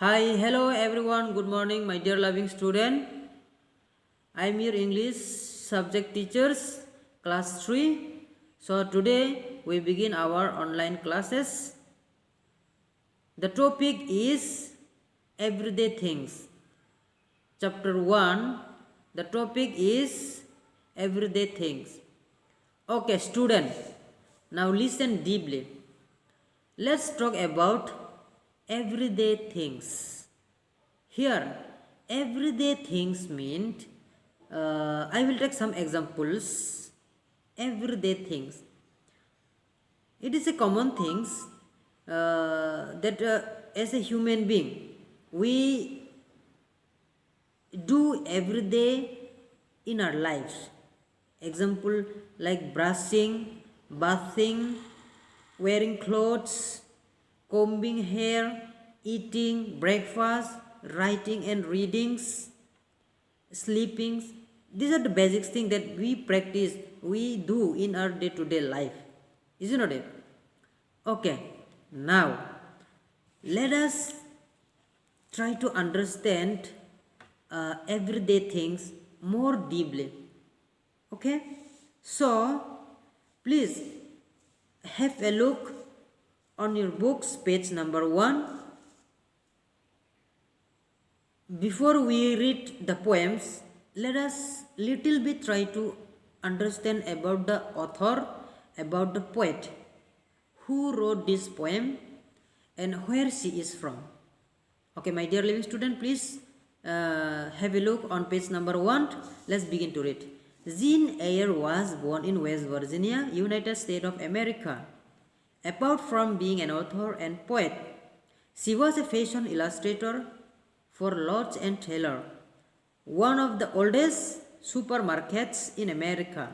Hi, hello everyone. Good morning, my dear loving student. I am your English subject teachers, class 3. So today we begin our online classes. The topic is everyday things. Chapter 1. The topic is everyday things. Okay, student. Now listen deeply. Let's talk about everyday things. Here, everyday things mean, I will take some examples. Everyday things. It is a common things that as a human being, we do every day in our lives. Example like brushing, bathing, wearing clothes, combing hair, eating breakfast, writing and readings, sleeping. These are the basic things that we practice, we do in our day-to-day life. Isn't it? Okay, now let us try to understand everyday things more deeply. Okay, so please have a look on your books, page number 1. Before we read the poems, let us little bit try to understand about the author, about the poet, who wrote this poem and where she is from. Okay, my dear living student, please have a look on page number 1. Let's begin to read. Jane Eyre was born in West Virginia, United States of America. Apart from being an author and poet, she was a fashion illustrator for Lord and Taylor, one of the oldest supermarkets in America.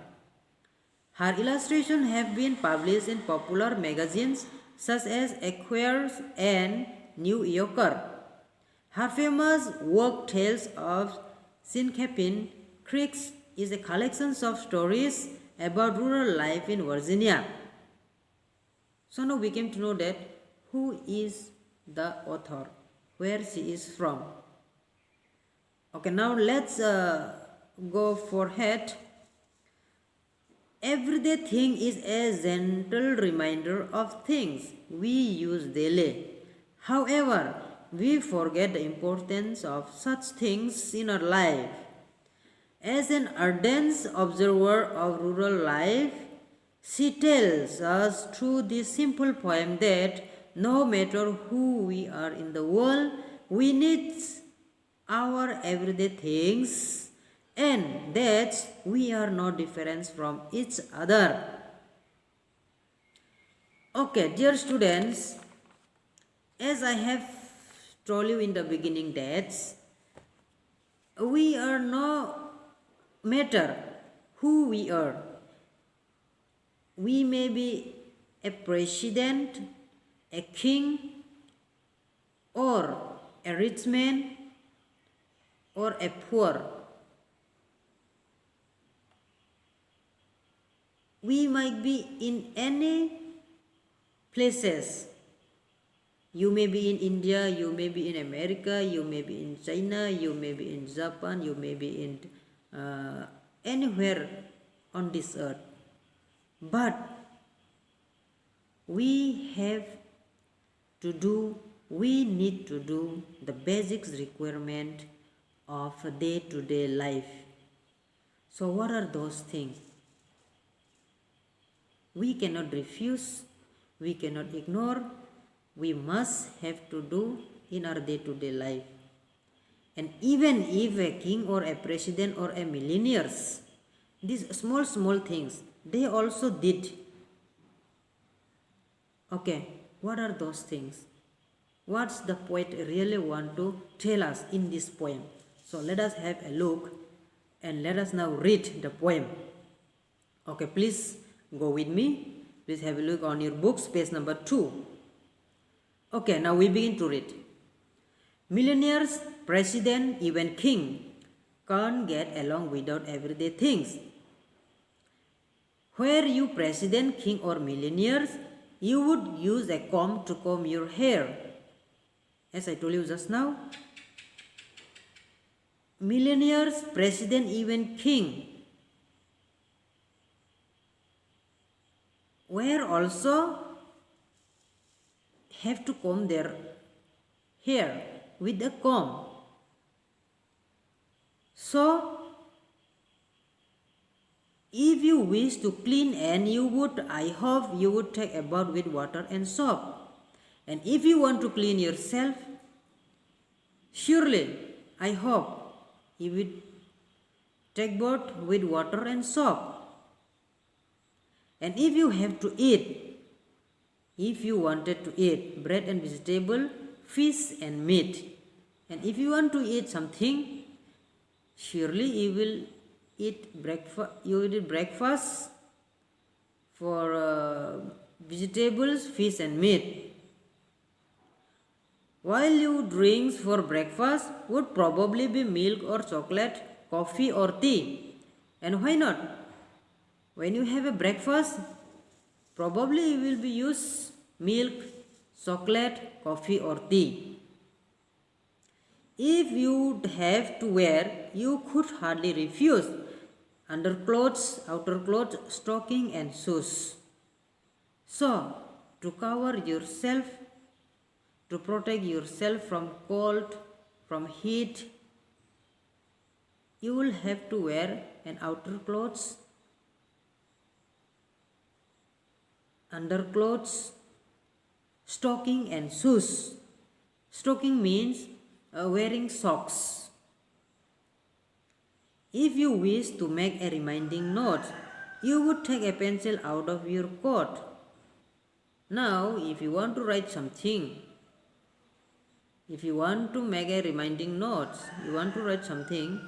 Her illustrations have been published in popular magazines such as Esquire and New Yorker. Her famous work Tales of Sinquapin Creeks is a collection of stories about rural life in Virginia. So now we came to know that who is the author, where she is from. Okay, now let's go for head. Everyday thing is a gentle reminder of things we use daily. However, we forget the importance of such things in our life. As an ardent observer of rural life, she tells us through this simple poem that no matter who we are in the world, we need our everyday things and that we are no different from each other. Okay, dear students, as I have told you in the beginning that we are no matter who we are. We may be a president, a king, or a rich man, or a poor. We might be in any places. You may be in India, you may be in America, you may be in China, you may be in Japan, you may be in anywhere on this earth. But we need to do the basics requirement of day-to-day life. So what are those things? We cannot refuse, we cannot ignore, we must have to do in our day-to-day life. And even if a king or a president or a millionaire, these small things, they also did. Okay, what are those things? What's the poet really want to tell us in this poem? So let us have a look and let us now read the poem. Okay, please go with me. Please have a look on your books, page number 2. Okay, now we begin to read. Millionaires, president, even king can't get along without everyday things. Were you president, king or millionaires, you would use a comb to comb your hair. as I told you just now, millionaires, president, even king were also have to comb their hair with a comb. So, if you wish to clean and I hope you would take a bath with water and soap. And if you want to clean yourself, surely, I hope you would take bath with water and soap. And if you have to eat, if you wanted to eat bread and vegetable, fish and meat, and if you want to eat something, surely you will eat breakfast. You will eat breakfast for vegetables, fish and meat. While you drinks for breakfast would probably be milk or chocolate, coffee or tea. And why not? When you have a breakfast, probably you will be use milk, chocolate, coffee or tea. If you would have to wear, you could hardly refuse underclothes, outer clothes, stocking and shoes. So, to cover yourself, to protect yourself from cold, from heat, you will have to wear an outer clothes, underclothes, stocking and shoes. Stocking means wearing socks. If you wish to make a reminding note, you would take a pencil out of your coat. Now, if you want to write something, if you want to make a reminding note, you want to write something,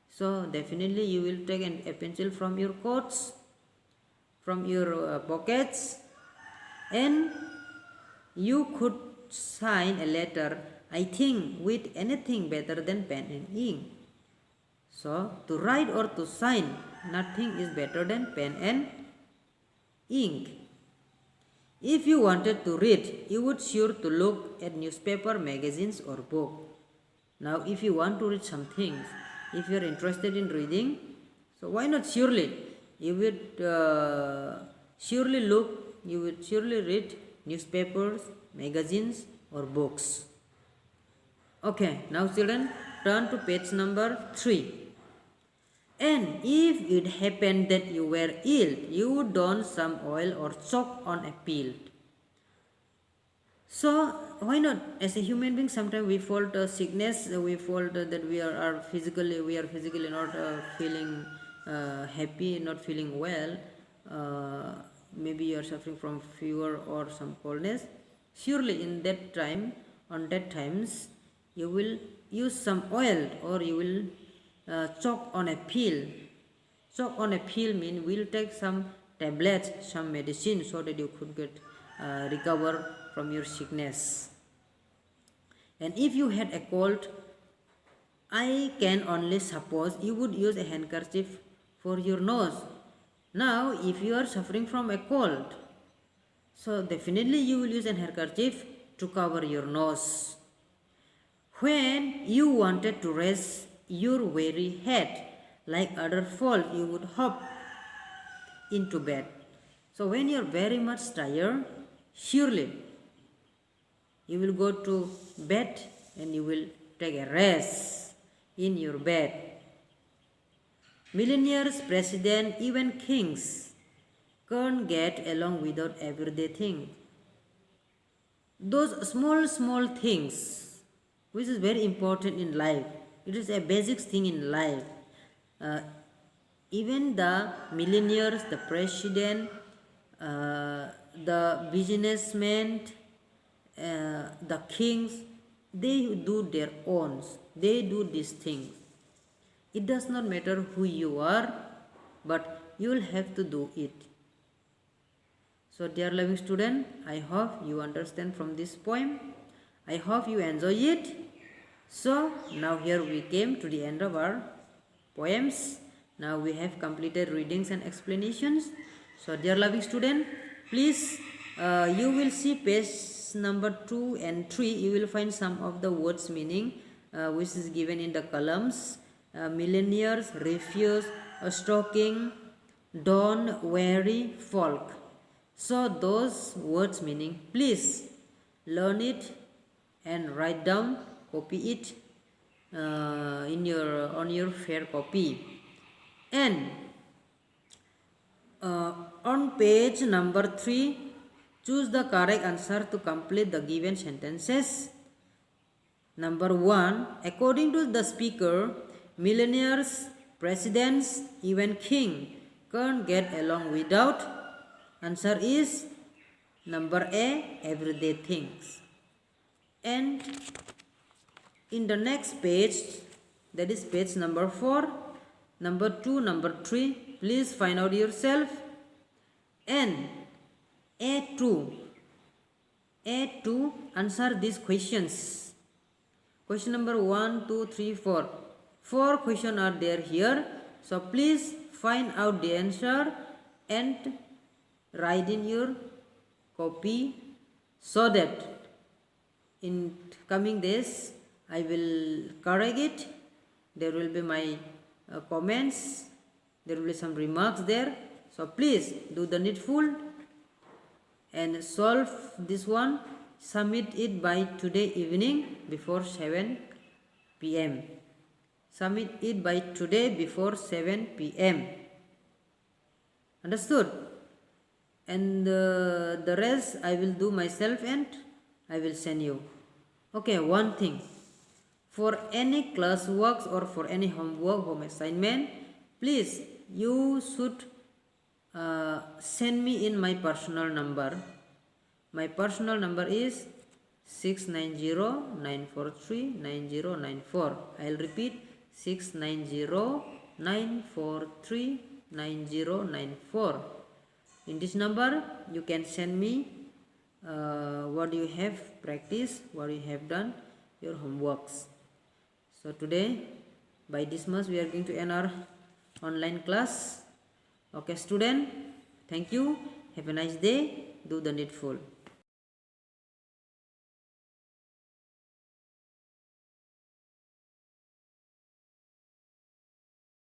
so definitely you will take a pencil from your coats, from your pockets, and you could sign a letter, I think, with anything better than pen and ink. So, to write or to sign, nothing is better than pen and ink. If you wanted to read, you would sure to look at newspaper, magazines or book. Now, if you want to read some things, if you are interested in reading, so why not surely? You would you would surely read newspapers, magazines or books. Okay, now children, turn to page number 3. And if it happened that you were ill, you would don some oil or choke on a pill. So, why not? As a human being, sometimes we felt sickness, we felt that we are physically not feeling happy, not feeling well. Maybe you are suffering from fever or some coldness. Surely in that time, on that times, you will use some oil or you will choke on a pill. Choke on a pill means we'll take some tablets, some medicine so that you could get recover from your sickness. And if you had a cold, I can only suppose you would use a handkerchief for your nose. Now, if you are suffering from a cold, so definitely you will use a handkerchief to cover your nose. When you wanted to raise your weary head, like other folk, you would hop into bed. So when you are very much tired, surely you will go to bed and you will take a rest in your bed. Millionaires, presidents, even kings can't get along without everyday things. Those small things, which is very important in life. It is a basic thing in life. Even the millionaires, the president, the businessmen, the kings, they do their own. They do these things. It does not matter who you are, but you will have to do it. So dear loving student, I hope you understand from this poem. I hope you enjoy it. So now here we came to the end of our poems. Now we have completed readings and explanations. So dear loving student, please you will see page number 2 and 3, you will find some of the words meaning which is given in the columns. Millionaires, refuse, stocking, dawn, weary, folk. So those words meaning, please learn it and write down, copy it on your fair copy. And on page number 3, choose the correct answer to complete the given sentences. Number 1, according to the speaker, millionaires, presidents, even king can't get along without. Answer is number A, everyday things. And in the next page, that is page number 4, number 2, number 3, please find out yourself. And A2, answer these questions. Question number 1, 2, 3, 4. 4 questions are there here. So please find out the answer and write in your copy, so that in coming days I will correct it. There will be my comments, there will be some remarks there. So please do the needful and solve this one. Submit it by today evening before 7 p.m. Submit it by today before 7 p.m. Understood? And the rest I will do myself and I will send you. Okay, one thing. For any classworks or for any homework, home assignment, please you should send me in my personal number. My personal number is 690-943-9094. I'll repeat, 690-943-9094. In this number, you can send me what you have practiced, what you have done, your homeworks. So today, by this much, we are going to end our online class. Okay, student, thank you. Have a nice day. Do the needful.